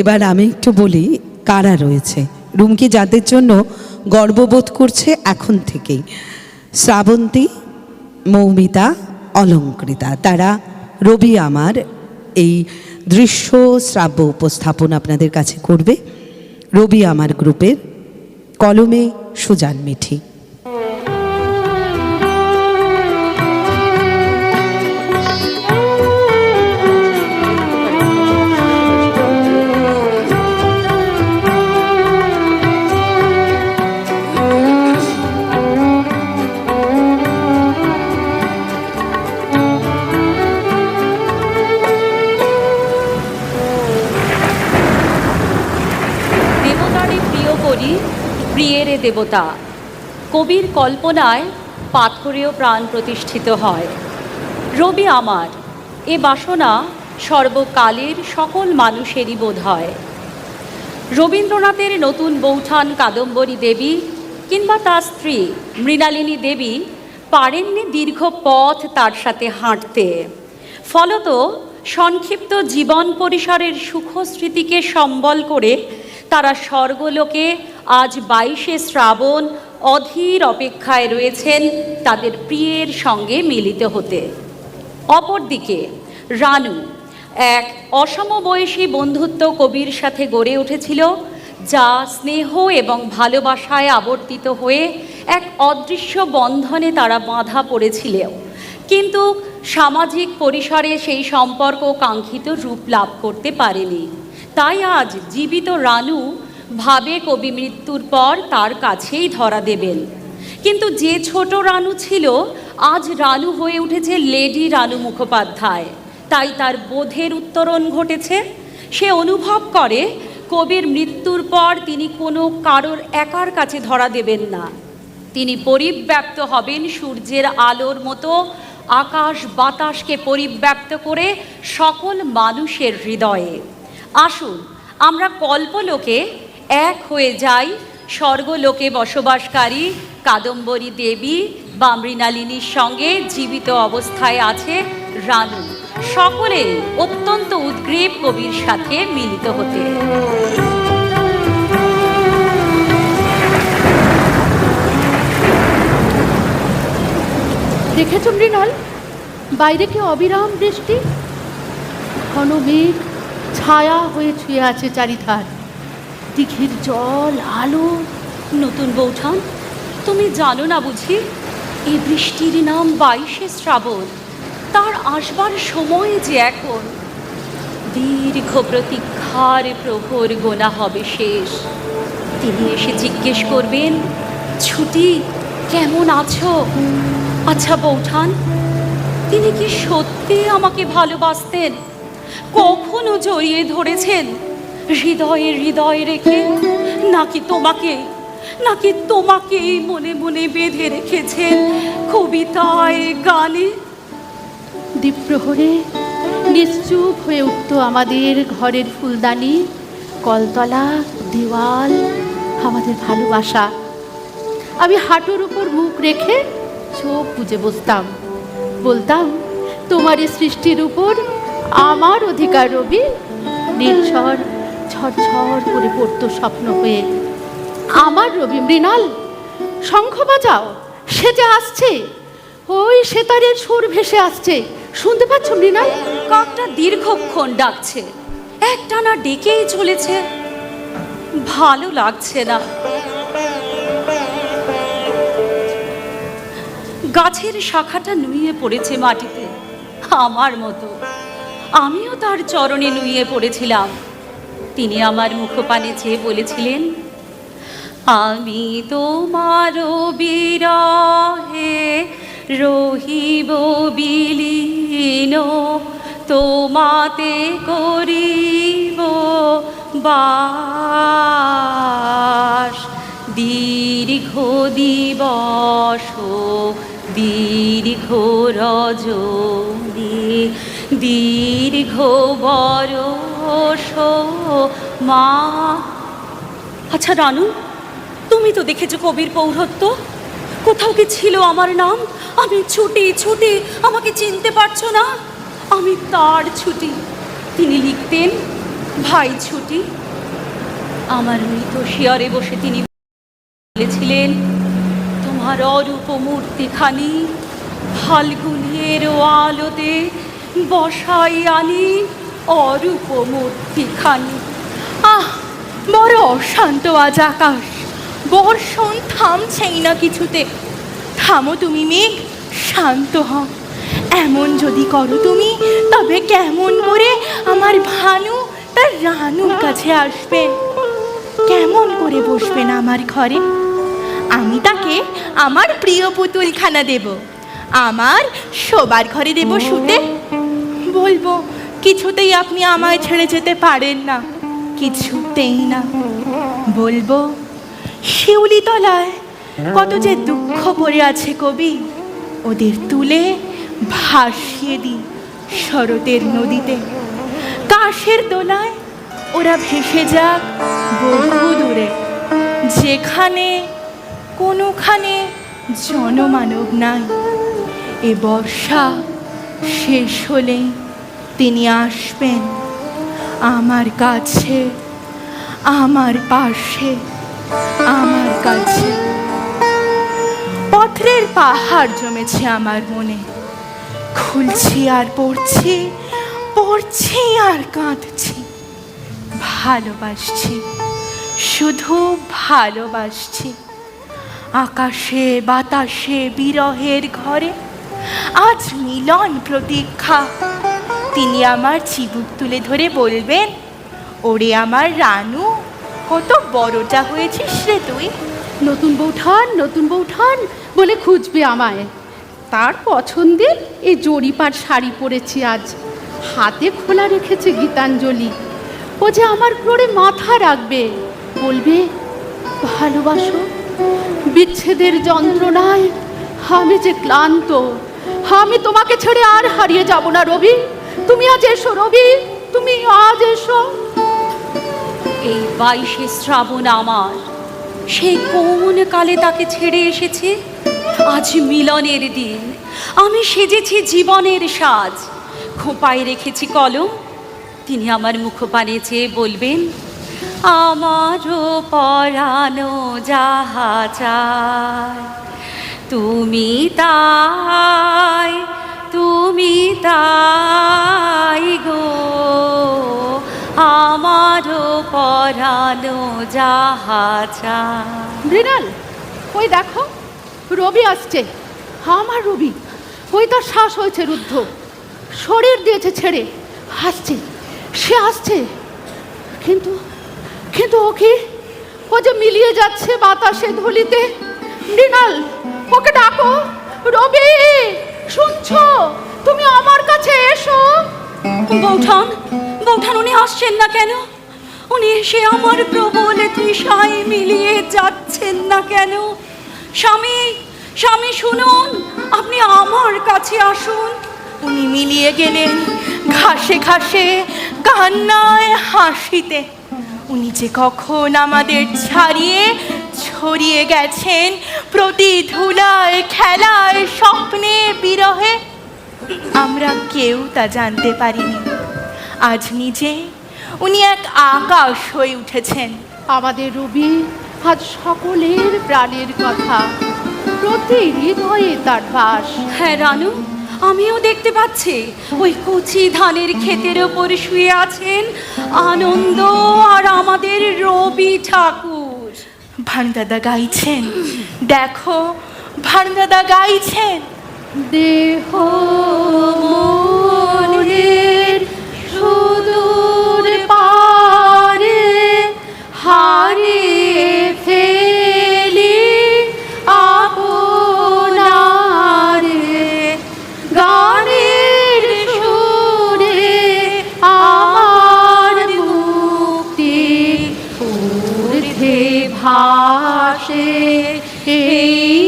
এবার আমি একটু বলি কারা রয়েছে। রুমকি যাদের জন্য গর্ববোধ করছে এখন থেকেই, শ্রাবন্তী, মৌমিতা, অলঙ্কৃতা, তারা রবি আমার এই দৃশ্য শ্রাব্য উপস্থাপন আপনাদের কাছে করবে। রবি আমার গ্রুপের কলমে সুজান মিঠি। প্রিয়েরে দেবতা কবির কল্পনায় পাথরেও প্রাণ প্রতিষ্ঠিত হয়। রবি আমার এ বাসনা সর্বকালের সকল মানুষেরই বোধ হয়। রবীন্দ্রনাথের নতুন বৌঠান কাদম্বরী দেবী কিংবা তার স্ত্রী মৃণালিনী দেবী পারেননি দীর্ঘ পথ তার সাথে হাঁটতে। ফলত সংক্ষিপ্ত জীবন পরিসরের সুখ স্মৃতিকে সম্বল করে তারা স্বর্গলোকে আজ 22শে শ্রাবণ অধীর অপেক্ষায় রয়েছেন তাদের প্রিয়ের সঙ্গে মিলিত হতে। অপরদিকে রানু এক অসমবয়সী বন্ধুত্ব কবির সাথে গড়ে উঠেছিল, যা স্নেহ এবং ভালোবাসায় আবর্তিত হয়ে এক অদৃশ্য বন্ধনে তারা বাঁধা পড়েছিল। কিন্তু সামাজিক পরিসরে সেই সম্পর্ক কাঙ্ক্ষিত রূপ লাভ করতে পারেনি। তাই আজ জীবিত রানু ভাবে কবি মৃত্যুর পর তার কাছেই ধরা দেবেন। কিন্তু যে ছোট রানু ছিল, আজ রানু হয়ে উঠেছে লেডি রানু মুখোপাধ্যায়। তাই তার বোধের উত্তরণ ঘটেছে। সে অনুভব করে কবির মৃত্যুর পর তিনি কোনো কারোর একার কাছে ধরা দেবেন না। তিনি পরিব্যাপ্ত হবেন সূর্যের আলোর মতো, আকাশ বাতাসকে পরিব্যাপ্ত করে সকল মানুষের হৃদয়ে। আসুন আমরা কল্পলোকে এক হয়ে যাই স্বর্গলোকে বসবাসকারী কাদম্বরী দেবী বা মৃণালিনীর সঙ্গে জীবিত অবস্থায় আছে রানু। সকলে অত্যন্ত উদ্গ্রীব কবির সাথে মিলিত হতে। দেখেছ মৃণাল, বাইরে কি অবিরাম বৃষ্টি, ঘন মেঘ ছায়া হয়ে ছুঁয়ে আছে চারিধার, দিঘির জল আলো। নতুন বৌঠান, তুমি জানো না বুঝি এই বৃষ্টির নাম 22শে শ্রাবণ। তার আসবার সময় যে এখন। দীর্ঘ প্রতীক্ষার প্রহর গোনা হবে শেষ। তিনি এসে জিজ্ঞেস করবেন, ছুটি কেমন আছো? আচ্ছা বৌঠান, তিনি কি সত্যি আমাকে ভালোবাসতেন? কখনো জড়িয়ে ধরেছেন হৃদয়ে হৃদয় রেখে, নাকি তোমাকেই মনে মনে বেঁধে রেখেছেন কবিতায় গানে? দ্বীপ্রহরে নিশ্চুপ হয়ে উঠত আমাদের ঘরের ফুলদানি, কলতলা, দেওয়াল, আমাদের ভালোবাসা। আমি হাঁটুর উপর মুখ রেখে চোখ বুজে বসতাম, বলতাম তোমার এই সৃষ্টির উপর আমার অধিকার রবি। নির্ঝর ঝরঝর করে পড়তো স্বপ্ন হয়ে। আমার রবি মৃণাল, শঙ্খ বাজাও, সে যে আসছে, ওই সেতারের সুর ভেসে আসছে, শুনতে পাচ্ছ মৃণাল? কাকটা দীর্ঘক্ষণ ডাকছে, একটানা ডেকেই চলেছে, ভালো লাগছে না। গাছের শাখাটা নুয়ে পড়েছে মাটিতে আমার মতো। আমিও তার চরণে নুয়ে পড়েছিলাম। তিনি আমার মুখপানে চেয়ে বলেছিলেন, আমি তোমার বিরহে রহিব বিলীন, তোমাতে করিব বাস। দীর্ঘ দিবস দীর্ঘ রজনী, দীর্ঘ বরষ মা। আচ্ছা রানু, তুমি তো দেখেছো কবির পৌরত্ব, কোথাও কি ছিল আমার নাম? আমি ছুটি, আমাকে চিনতে পারছো না? আমি তার ছুটি। তিনি লিখতেন, ভাই ছুটি, আমার মৃত শিয়রে বসে তিনি বলেছিলেন, তোমার অরূপ মূর্তিখানি ফাল্গুনের আলোতে বসাই আনি, অরূপ মূর্তিখানি। আহ, বড় অশান্ত আজ আকাশ, বর্ষণ থামছেই না কিছুতে। থামো তুমি মেঘ, শান্ত হও। এমন যদি করো তুমি, তবে কেমন করে আমার ভানু তার রানুর কাছে আসবেন? কেমন করে বসবেন আমার ঘরে? আমি তাকে আমার প্রিয় পুতুলখানা দেব, আমার শোবার ঘরে দেব শুতে। বলবো, কিছুতেই আপনি আমায় ছেড়ে যেতে পারেন না, কিছুতেই না। বলবো, শিউলি তলায় কত যে দুঃখ পড়ে আছে কবি, ওদের তুলে ভাসিয়ে দিই শরতের নদীতে। কাশের দোলায় ওরা ভেসে যাক বহু দূরে, যেখানে কোনোখানে জনমানব নাই। এ বর্ষা শেষ হলেই তিনি আসবেন আমার কাছে, আমার পাশে, আমার কাছে। পত্রের পাহাড় জমেছে আমার মনে, খুলছি আর পড়ছি, পড়ছি আর কাঁদছি। ভালোবাসছি, শুধু ভালোবাসছি। আকাশে বাতাসে বিরহের ঘরে আজ মিলন প্রতীক্ষা। তিনি আমার চিবুক তুলে ধরে বলবেন, ওরে আমার রানু, কত বড়টা হয়েছিস রে তুই। নতুন বৌঠান, নতুন বৌঠান বলে খুঁজবে আমায়। তার পছন্দের এই জরিপার শাড়ি পরেছি আজ, হাতে খোলা রেখেছে গীতাঞ্জলি। ও যে আমার ক্রোড়ে মাথা রাখবে, বলবে, ভালোবাসো। বিচ্ছেদের যন্ত্রণায় আমি যে ক্লান্ত, আমি তোমাকে ছেড়ে আর হারিয়ে যাব না রবি। তুমি আজ এসো রবি, তুমি আজ এসো। এই 22শে শ্রাবণ আমার, সেই কোন কালে তাকে ছেড়ে এসেছে। আজ মিলনের দিন, আমি সেজেছি জীবনের সাজ, খোঁপায় রেখেছি কলম। তিনি আমার মুখপানে চেয়ে বলবেন, আমারও পরানো যাহা চায়, তুমি তাই, তুমি তাই গো, আমারও পরানো যাহা চায়। মৃণাল, ওই দেখো রবি আসছে, আমার রবি। ওই তার শ্বাস হয়েছে রুদ্ধ, শরীর দিয়েছে ছেড়ে, আসছে, সে আসছে। কিন্তু কিন্তু ও কি, ও যে মিলিয়ে যাচ্ছে বাতাসে ধুলিতে। মৃণাল, ওকে ডাকো। রবি, শুনছো? তুমি আমার কাছে এসো। বৌঠান, বৌঠান, উনি আসছেন না কেন? উনি এসে আমার প্রবল তৃষায় মিলিয়ে যাচ্ছেন না কেন? স্বামী, স্বামী শুনুন, আপনি আমার কাছে আসুন। উনি মিলিয়ে গেলেন ঘাসে ঘাসে, কান্নায় হাসিতে। উনি যে কখন আমাদের ছাড়িয়ে ছড়িয়ে গেছেন প্রতি ধুলায়, খেলায়, স্বপ্নে, বিরহে, আমরা কেউ তা জানতে পারিনি। আজ নিজে উনি এক আকাশ হয়ে উঠেছেন। আমাদের রবি আজ সকলের প্রাণের কথা, প্রতি হৃদয়ে তার বাস। হ্যাঁ রানু, আমিও দেখতে পাচ্ছি ওই কচি ধানের ক্ষেতের ওপর শুয়ে আছেন আনন্দ আর আমাদের রবি ঠাকুর। ভানুদাদা গাইছেন, দেখো ভানুদাদা গাইছেন। দেহ মনের সুদূর পারে হারিয়ে ফেলি আপনারে, গানের সুরে আমার মুক্তি ঊর্ধ্বে ভাসে এই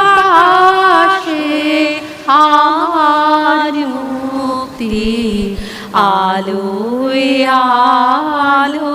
আকাশে আমার মুক্তি, আলোয় আলো